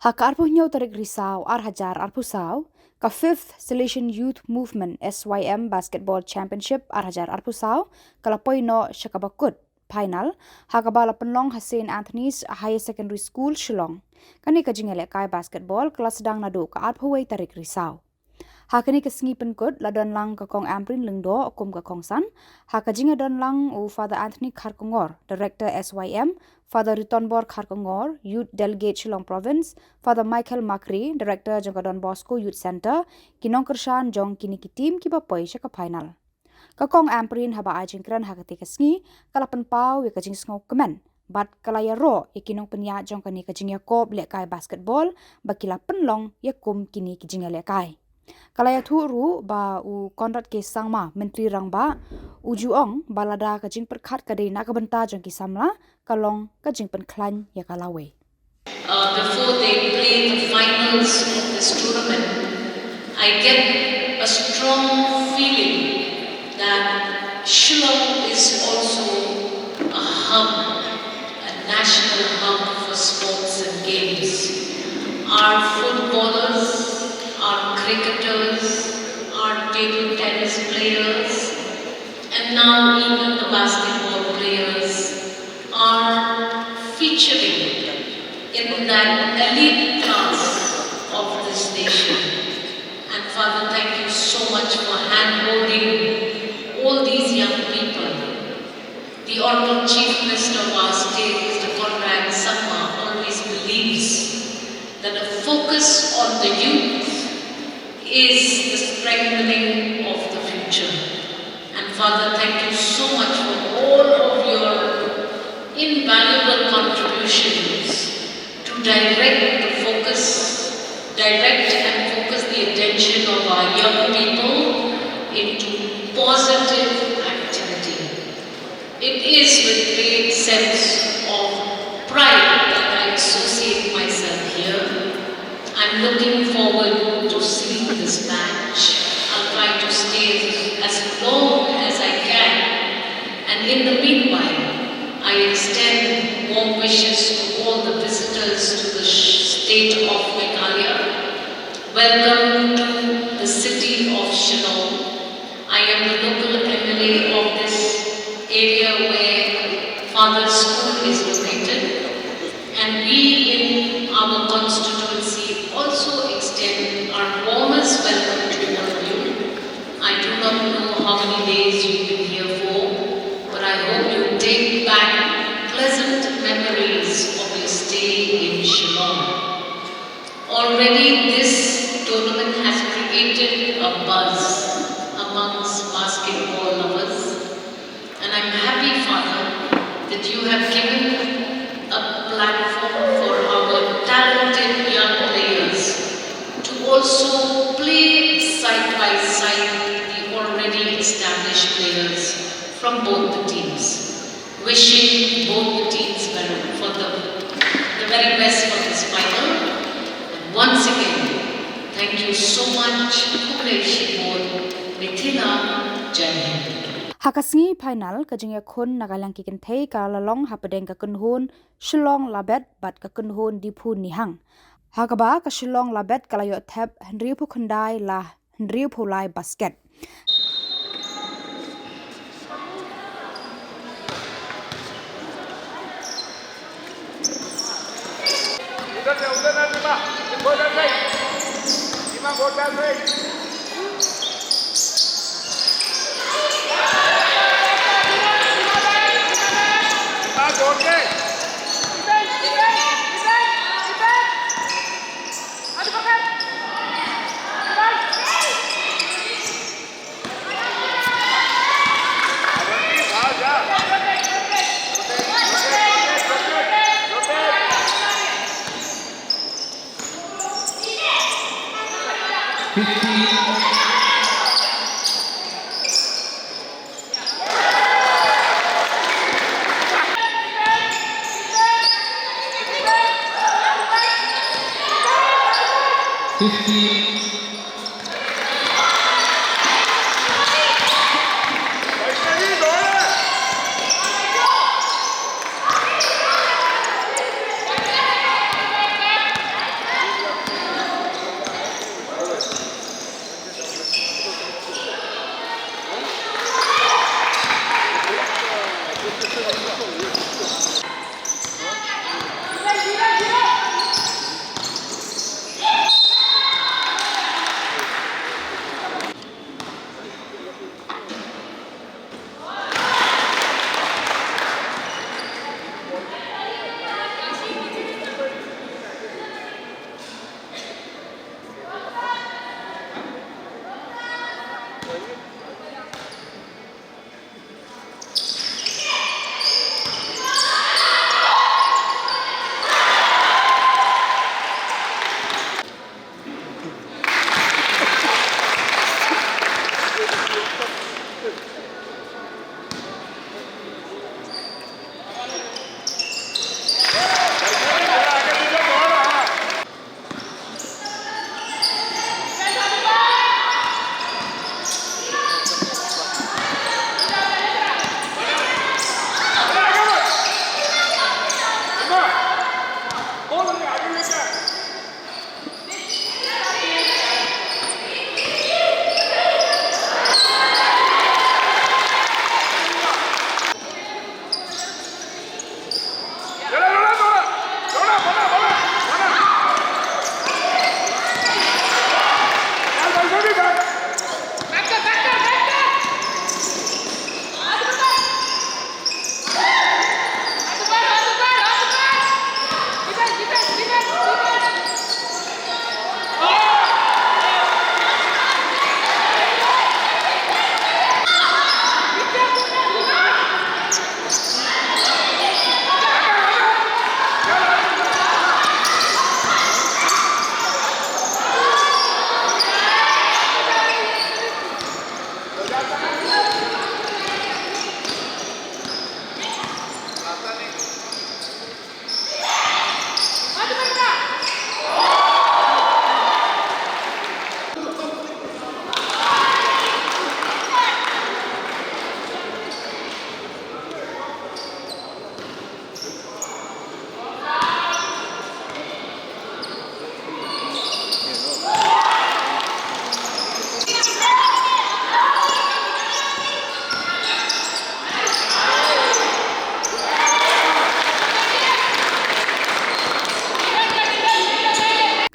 Haka arpuh nyau tarik risaw hajar arpusaw, ka 5th Salesian Youth Movement S.Y.M Basketball Championship hajar arpusaw, kalapoi no syakabakut final, hakabala pynlong S Anthony's Higher Secondary School Shillong. Kani ka jingialehkai basketball kelas sdang naduh ka arpuhway tarik risaw. Hakani ka sngi pynkut ladon lang ka kong Ampareen Lyngdoh kum ka kongsan, haka jingiadon lang U Fr Anthony Kharkongor, Director S.Y.M, Father Retonbor Kharkongor, Youth Deligate Shillong Province, Father Michael Makri, Director jong Don Bosco Youth Centre, nongkyrshan jong kine team kiba poi ka final. Ka kong Ampareen Haba jingkren hakati ka sngi, kalapan pau ya ka jing sngo kemen. Bat kalaya ro ya kinong penya jong kani ka jingialehkai basketball, bakila pynlong ya kum kini ki jingialehkai. Kalaya ru ba u Conrad Sangma, Myntri Rangbah, u juong balada ka jing perkhat kadei na kabenta jong ki Samla, kalong ka jing penklan ya kalawe. Before they play the finals of this tournament, I get a strong feeling that Shillong is also a hub, a national hub for sports and games. Our footballers, our cricketers, our table tennis players, and now even the basketball players are featuring in that elite class of this nation. And Father, thank you so much for hand-holding all these young people. The Honorable Chief Minister of our state, Mr. Conrad Sangma, always believes that a focus on the youth is the strengthening of the future. And Father, thank you so much for all of your invaluable contributions to direct and focus the attention of our young people into positive activity. It is with great sense of pride that I associate myself here. I'm looking forward to seeing this match. I'll try to stay as long as I can. And in the meanwhile, I extend warm wishes to all the visitors to the state of Meghalaya. Welcome to the city of Shillong. I am the local MLA of this area where Father's School is located. And we in our constituency also extend our warmest welcome to all of you. I do not know how many days you've been here for, but I hope you take back pleasant memories of your stay in Shillong. Already this tournament has created a buzz amongst basketball lovers, and I'm happy, Father, that you have given a platform for our talented young players to also play side by side the already established players from both the teams. Wishing both the teams for the very best for this final. And once again, thank you so much. Hakasngi final ka jingia khun nagalang ki katei ka lalong hapadeng ka kunhun Shillong Labet bat ka kunhun Diphu Nihang. Hakaba ka Shillong Labet kalayo thep Henry Pukhandai la Henry Pulai basket.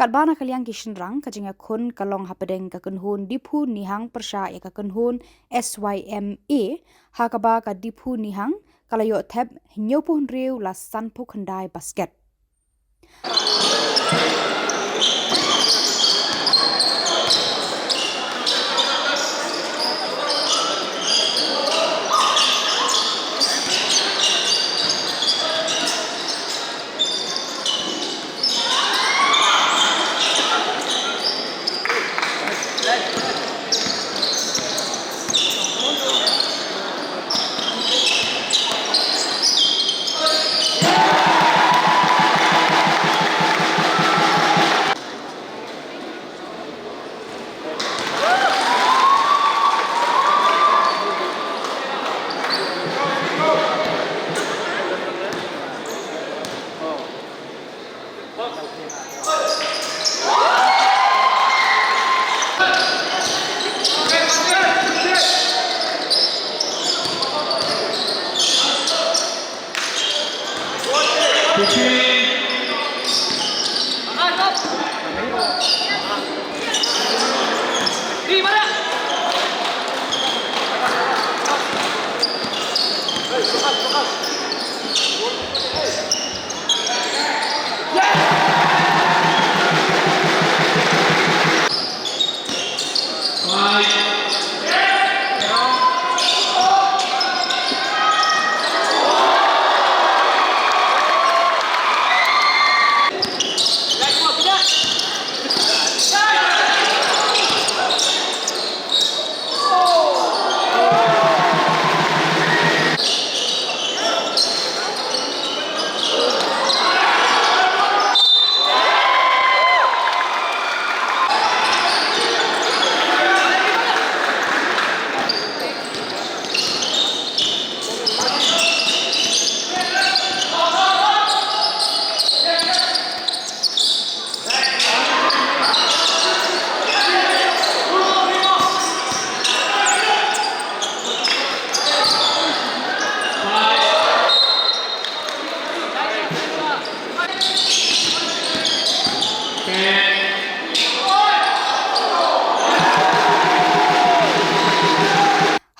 Katbana kaliang kishin rang kajinga kun kalong hapadeng kakunhun Diphu Nihang persya ya kakunhun S.Y.M hakaba ka Diphu Nihang kalayo thep hinyopuhun riu la sanpu khandai basket.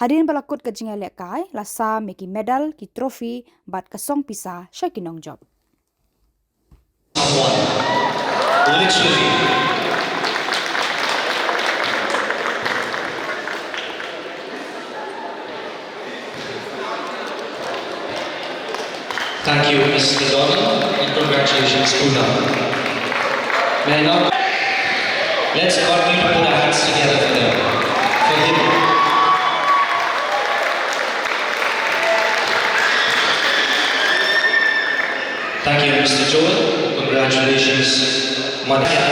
Hadirin balakut ke jingialehkai lasa meki medal ki trofi bat kesong pisa syakinong job. Literally. Thank you, Mr. Donald, and congratulations, Puna. May I now... Let's continue to put our hands together for them. For him. Thank you, Mr. Joel. Congratulations, Madhya.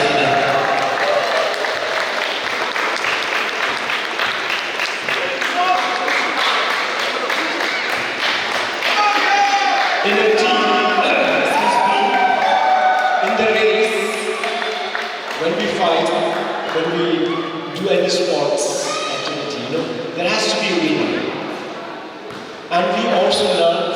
In a team, in the race, when we fight, when we do any sports activity, there has to be a winner. And we also learn